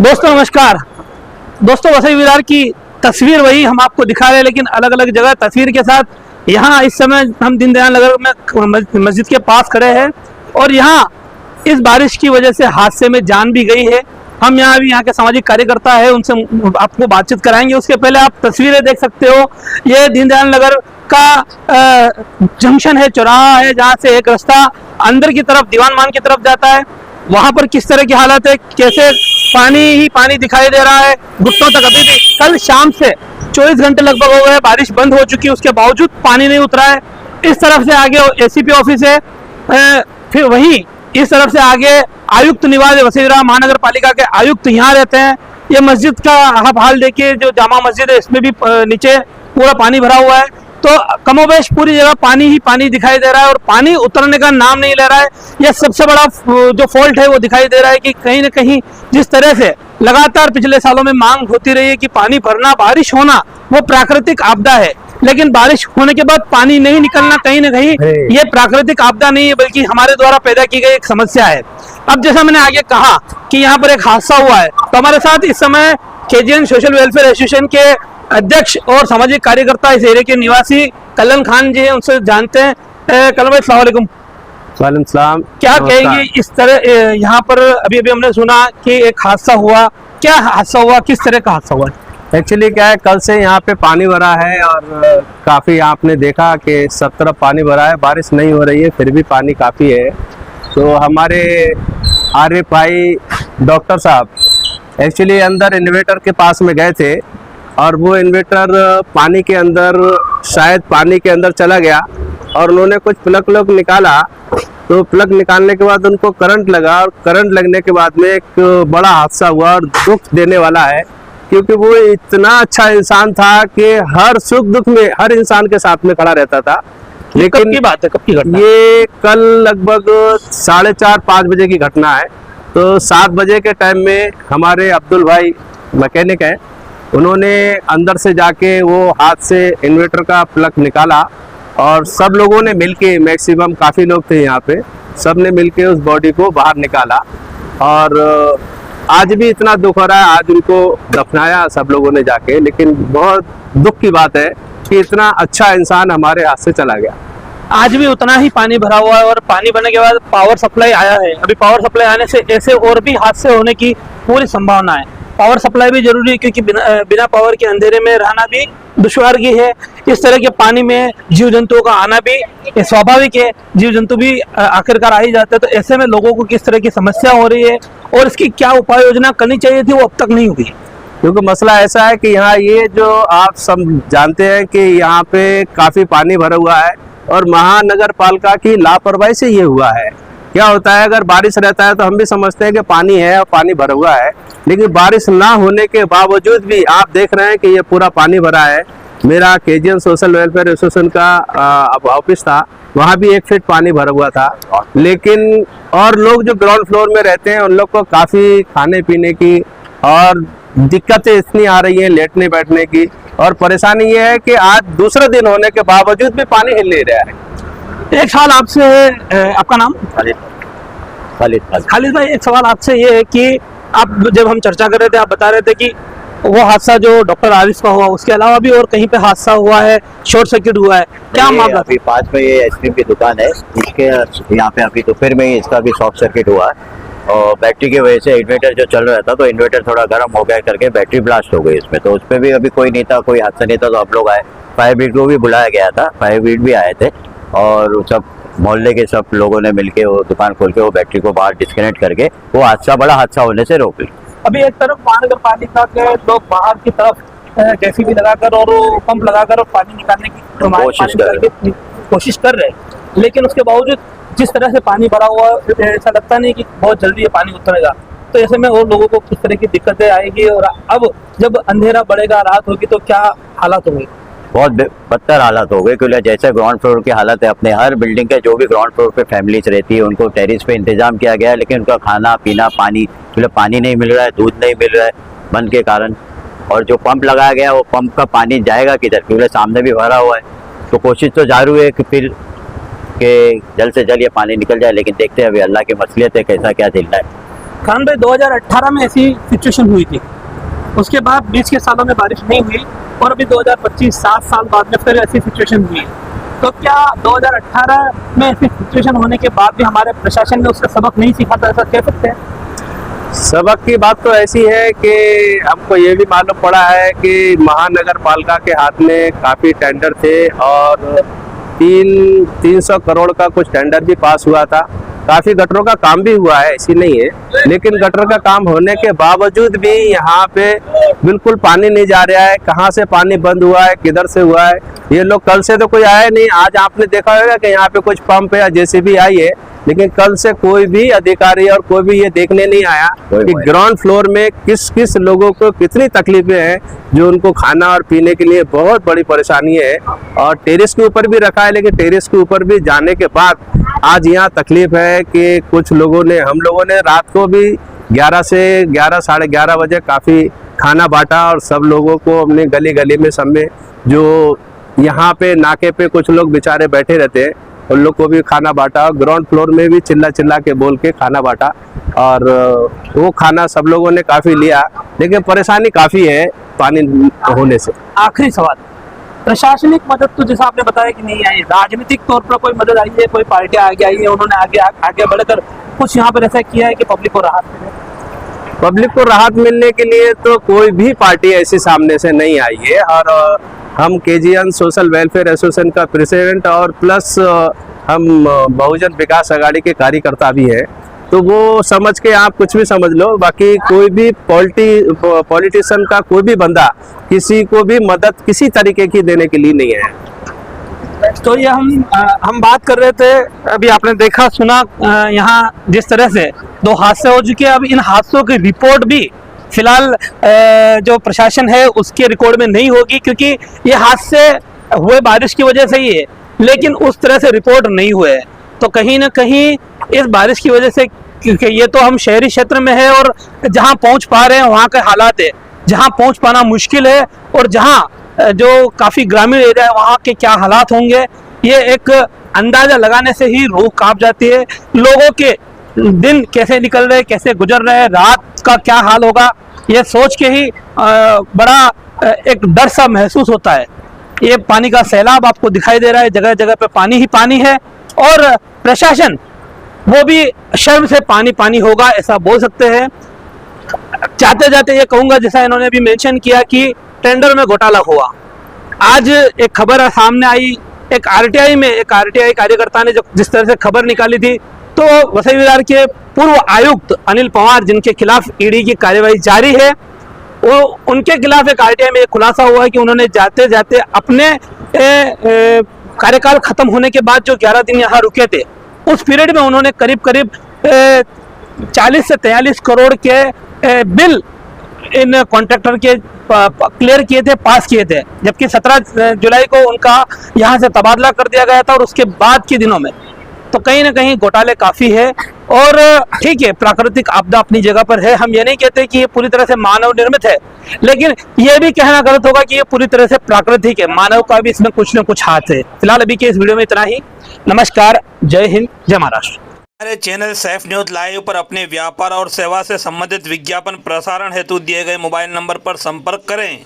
दोस्तों नमस्कार। दोस्तों वसई विरार की तस्वीर वही हम आपको दिखा रहे हैं, लेकिन अलग अलग जगह तस्वीर के साथ। यहाँ इस समय हम दीनदयाल नगर में मस्जिद के पास खड़े हैं और यहाँ इस बारिश की वजह से हादसे में जान भी गई है। हम यहाँ भी यहाँ के सामाजिक कार्यकर्ता है, उनसे आपको बातचीत कराएंगे। उसके पहले आप तस्वीरें देख सकते हो, ये दीनदयाल नगर का जंक्शन है, चौराहा है, जहाँ से एक रास्ता अंदर की तरफ दीवान मान की तरफ जाता है। वहां पर किस तरह की हालत है, कैसे पानी ही पानी दिखाई दे रहा है घुटनों तक। अभी भी कल शाम से 24 घंटे लगभग हो गए, बारिश बंद हो चुकी है, उसके बावजूद पानी नहीं उतरा है। इस तरफ से आगे एसीपी ऑफिस है, फिर वहीं इस तरफ से आगे आयुक्त निवास है, वसई विरार महानगर पालिका के आयुक्त यहाँ रहते हैं। ये मस्जिद का आप हाल देखिए, जो जामा मस्जिद है इसमें भी नीचे पूरा पानी भरा हुआ है। तो कमोबेश पूरी जगह पानी ही पानी दिखाई दे रहा है और पानी उतरने का नाम नहीं ले रहा है। यह सबसे बड़ा जो फॉल्ट है वो दिखाई दे रहा है कि कहीं ना कहीं जिस तरह से लगातार पिछले सालों में मांग होती रही है कि पानी भरना, बारिश होना वो प्राकृतिक आपदा है, लेकिन बारिश होने के बाद पानी नहीं निकलना कहीं ना कहीं ये प्राकृतिक आपदा नहीं है, बल्कि हमारे द्वारा पैदा की गई एक समस्या है। अब जैसा मैंने आगे कहा कि यहाँ पर एक हादसा हुआ है, तो हमारे साथ इस समय केजीएन सोशल वेलफेयर एसोसिएशन के अध्यक्ष और सामाजिक कार्यकर्ता इस एरिया के निवासी कलन खान जी हैं, उनसे जानते हैं। कलन भाई अस्सलाम वालेकुम। वालेकुम सलाम। क्या कहेंगे इस तरह यहाँ पर अभी हमने सुना कि एक हादसा हुआ, क्या हादसा हुआ, किस तरह का हादसा हुआ? एक्चुअली क्या है, कल से यहाँ पे पानी भरा है और काफ़ी आपने देखा कि सब तरफ पानी भरा है। बारिश नहीं हो रही है फिर भी पानी काफ़ी है। तो हमारे आरिफ भाई डॉक्टर साहब एक्चुअली अंदर इन्वेटर के पास में गए थे और वो इन्वेटर पानी के अंदर शायद पानी के अंदर चला गया और उन्होंने कुछ प्लग निकाला। तो प्लग निकालने के बाद उनको करंट लगा और करंट लगने के बाद में एक बड़ा हादसा हुआ और दुख देने वाला है, क्योंकि वो इतना अच्छा इंसान था कि हर सुख दुख में हर इंसान के साथ में खड़ा रहता था। लेकिन कब की बात है, कब की घटना? ये कल लगभग 4:30-5 बजे की घटना है। तो 7 बजे के टाइम में हमारे अब्दुल भाई मैकेनिक हैं, उन्होंने अंदर से जाके वो हाथ से इन्वर्टर का प्लग निकाला और सब लोगों ने मिलके, मैक्सिमम काफ़ी लोग थे यहाँ पे, सब ने मिलके उस बॉडी को बाहर निकाला। और आज भी इतना दुख हो रहा है, आज उनको दफनाया सब लोगों ने जाके। लेकिन बहुत दुख की बात है कि इतना अच्छा इंसान हमारे हाथ से चला गया। आज भी उतना ही पानी भरा हुआ है और पानी भरने के बाद पावर सप्लाई आया है। अभी पावर सप्लाई आने से ऐसे और भी हादसे होने की पूरी संभावना है। पावर सप्लाई भी जरूरी है, क्योंकि बिना पावर के अंधेरे में रहना भी दुश्वार की है। इस तरह के पानी में जीव जंतुओं का आना भी स्वाभाविक है, जीव जंतु भी आखिरकार आ ही जाते हैं। तो ऐसे में लोगों को किस तरह की समस्या हो रही है और इसकी क्या उपाय योजना करनी चाहिए थी, वो अब तक नहीं हुई। क्योंकि मसला ऐसा है कि यहाँ ये जो आप सब जानते हैं कि यहाँ पे काफ़ी पानी भरा हुआ है और महानगर पालिका की लापरवाही से ये हुआ है। क्या होता है, अगर बारिश रहता है तो हम भी समझते हैं कि पानी है और पानी भरा हुआ है, लेकिन बारिश ना होने के बावजूद भी आप देख रहे हैं कि ये पूरा पानी भरा है। मेरा केजीएन सोशल वेलफेयर एसोसिएशन का ऑफिस था, वहाँ भी 1 फीट पानी भरा हुआ था। लेकिन और लोग जो ग्राउंड फ्लोर में रहते हैं उन लोग को काफ़ी खाने पीने की और दिक्कतें इतनी आ रही हैं, लेटने बैठने की। और परेशानी ये है कि आज दूसरा दिन होने के बावजूद भी पानी हिल नहीं रहा है। एक सवाल आपसे, आपका नाम? खालिद भाई, एक सवाल आपसे ये है कि आप जब हम चर्चा कर रहे थे, आप बता रहे थे कि वो हादसा जो डॉक्टर आरिफ का हुआ, उसके अलावा भी और कहीं पे हादसा हुआ है, शॉर्ट सर्किट हुआ है, क्या मामला? अभी पास में ये आइसक्रीम की दुकान है, इसके यहाँ पे अभी दोपहर में ही इसका भी शॉर्ट सर्किट हुआ है और बैटरी की वजह से इन्वर्टर जो चल रहा था तो इन्वर्टर थोड़ा गर्म हो गया करके बैटरी ब्लास्ट हो गई इसमें। तो उस पर भी अभी कोई नहीं था, कोई हादसा नहीं था। तो आप लोग आए, फायर ब्रिगेड को भी बुलाया गया था, फायर ब्रिगेड भी आए थे और सब मोहल्ले के सब लोगों ने मिलके वो दुकान खोल के वो बैटरी को बाहर डिस्कनेक्ट करके वो हादसा, बड़ा हादसा होने से रोक ली। अभी एक तरफ महानगर पालिका के लोग बाहर की तरफ जेसीबी लगाकर और पंप लगाकर और पानी निकालने की कोशिश कर रहे हैं, लेकिन उसके बावजूद जिस तरह से पानी भरा हुआ है, ऐसा लगता नहीं कि बहुत जल्दी ये पानी उतरेगा। तो ऐसे में और लोगों को किस तरह की दिक्कतें आएगी और अब जब अंधेरा बढ़ेगा, रात होगी, तो क्या हालात होंगे? बहुत बदतर हालत हो गई, क्योंकि जैसे ग्राउंड फ्लोर की हालत है, अपने हर बिल्डिंग के जो भी ग्राउंड फ्लोर पे फैमिलीज रहती है उनको टेरिस पे इंतजाम किया गया है, लेकिन उनका खाना पीना, पानी नहीं मिल रहा है, दूध नहीं मिल रहा है बंद के कारण। और जो पंप लगाया गया वो पंप का पानी जाएगा किधर, क्योंकि सामने भी भरा हुआ है। तो कोशिश तो जारू है कि फिर के जल्द से जल्द ये पानी निकल जाए, लेकिन देखते हैं अभी अल्लाह की मसलियत है कैसा क्या झेलना है। खान भाई 2018 में ऐसी सिचुएशन हुई थी, उसके बाद बीच के सालों में बारिश नहीं हुई और अभी 2025 7 साल बाद में फिर ऐसी सिचुएशन हुई। तो क्या 2018 में ऐसी सिचुएशन होने के बाद भी हमारे प्रशासन ने उसका सबक नहीं सीखा था, ऐसा कह सकते हैं? सबक की बात तो ऐसी है कि हमको ये भी मालूम पड़ा है कि महानगर पालिका के हाथ में काफ़ी टेंडर थे और 300 करोड़ का कुछ टेंडर भी पास हुआ था। काफ़ी गटरों का काम भी हुआ है, ऐसी नहीं है, लेकिन गटर का काम होने के बावजूद भी यहाँ पे बिल्कुल पानी नहीं जा रहा है। कहाँ से पानी बंद हुआ है, किधर से हुआ है, ये लोग कल से तो कोई आया नहीं। आज आपने देखा होगा कि यहाँ पे कुछ पंप या जेसीबी आई है, लेकिन कल से कोई भी अधिकारी और कोई भी ये देखने नहीं आया कि ग्राउंड फ्लोर में किस किस लोगों को कितनी तकलीफें हैं, जो उनको खाना और पीने के लिए बहुत बड़ी परेशानी है। और टेरेस के ऊपर भी रखा है, लेकिन टेरेस के ऊपर भी जाने के बाद आज यहाँ तकलीफ है कि कुछ लोगों ने, हम लोगों ने रात को भी 11 से 11 साढ़े 11 बजे काफ़ी खाना बांटा और सब लोगों को अपने गली गली में सब में, जो यहाँ पे नाके पे कुछ लोग बेचारे बैठे रहते हैं, उन लोग को भी खाना बांटा। और ग्राउंड फ्लोर में भी चिल्ला चिल्ला के बोल के खाना बांटा और वो खाना सब लोगों ने काफ़ी लिया, लेकिन परेशानी काफ़ी है पानी होने से। आखिरी सवाल, प्रशासनिक मदद तो जैसा आपने बताया कि नहीं आई, राजनीतिक तौर पर कोई मदद आई है? कोई पार्टी आगे आई है, उन्होंने आगे बढ़कर कुछ यहाँ पर ऐसा किया है कि पब्लिक को राहत मिले? पब्लिक को राहत मिलने के लिए तो कोई भी पार्टी ऐसी सामने से नहीं आई है। और हम केजीएन सोशल वेलफेयर एसोसिएशन का प्रेसिडेंट और प्लस हम बहुजन विकास आघाड़ी के कार्यकर्ता भी हैं, तो वो समझ के आप कुछ भी समझ लो। बाकी कोई भी पॉलिटिशियन का कोई भी बंदा किसी को भी मदद किसी तरीके की देने के लिए नहीं है। तो ये हम बात कर रहे थे, अभी आपने देखा सुना यहाँ जिस तरह से 2 हादसे हो चुके हैं। अब इन हादसों की रिपोर्ट भी फिलहाल जो प्रशासन है उसके रिकॉर्ड में नहीं होगी, क्योंकि ये हादसे हुए बारिश की वजह से ही है, लेकिन उस तरह से रिपोर्ट नहीं हुए। तो कहीं ना कहीं इस बारिश की वजह से, क्योंकि ये तो हम शहरी क्षेत्र में है और जहाँ पहुँच पा रहे हैं वहाँ के हालात है, जहाँ पहुँच पाना मुश्किल है और जहाँ जो काफ़ी ग्रामीण एरिया है वहाँ के क्या हालात होंगे, ये एक अंदाज़ा लगाने से ही रूह कांप जाती है। लोगों के दिन कैसे निकल रहे, कैसे गुजर रहे, रात का क्या हाल होगा, ये सोच के ही बड़ा एक डर सा महसूस होता है। ये पानी का सैलाब आपको दिखाई दे रहा है, जगह जगह पे पानी ही पानी है और प्रशासन वो भी शर्म से पानी पानी होगा ऐसा बोल सकते हैं। जाते जाते ये कहूँगा, जैसा इन्होंने भी मेंशन किया कि टेंडर में घोटाला हुआ। आज एक खबर सामने आई, एक आरटीआई में एक आरटीआई कार्यकर्ता ने जिस तरह से खबर निकाली थी, तो वसई विरार के पूर्व आयुक्त अनिल पवार, जिनके खिलाफ ईडी की कार्यवाही जारी है, वो उनके खिलाफ एक आरटीआई में खुलासा हुआ है कि उन्होंने जाते जाते अपने कार्यकाल खत्म होने के बाद जो 11 दिन यहाँ रुके थे, उस पीरियड में उन्होंने करीब करीब 40 से 43 करोड़ के बिल इन कॉन्ट्रैक्टर के क्लियर किए थे, पास किए थे, जबकि 17 जुलाई को उनका यहाँ से तबादला कर दिया गया था। और उसके बाद के दिनों में तो कहीं ना कहीं घोटाले काफ़ी है। और ठीक है, प्राकृतिक आपदा अपनी जगह पर है, हम ये नहीं कहते कि ये पूरी तरह से मानव निर्मित है, लेकिन ये भी कहना गलत होगा कि ये पूरी तरह से प्राकृतिक है, मानव का भी इसमें कुछ न कुछ हाथ है। फिलहाल अभी के इस वीडियो में इतना ही। नमस्कार, जय हिंद, जय महाराष्ट्र। हमारे चैनल सैफ न्यूज लाइव पर अपने व्यापार और सेवा से संबंधित विज्ञापन प्रसारण हेतु दिए गए मोबाइल नंबर पर संपर्क करें।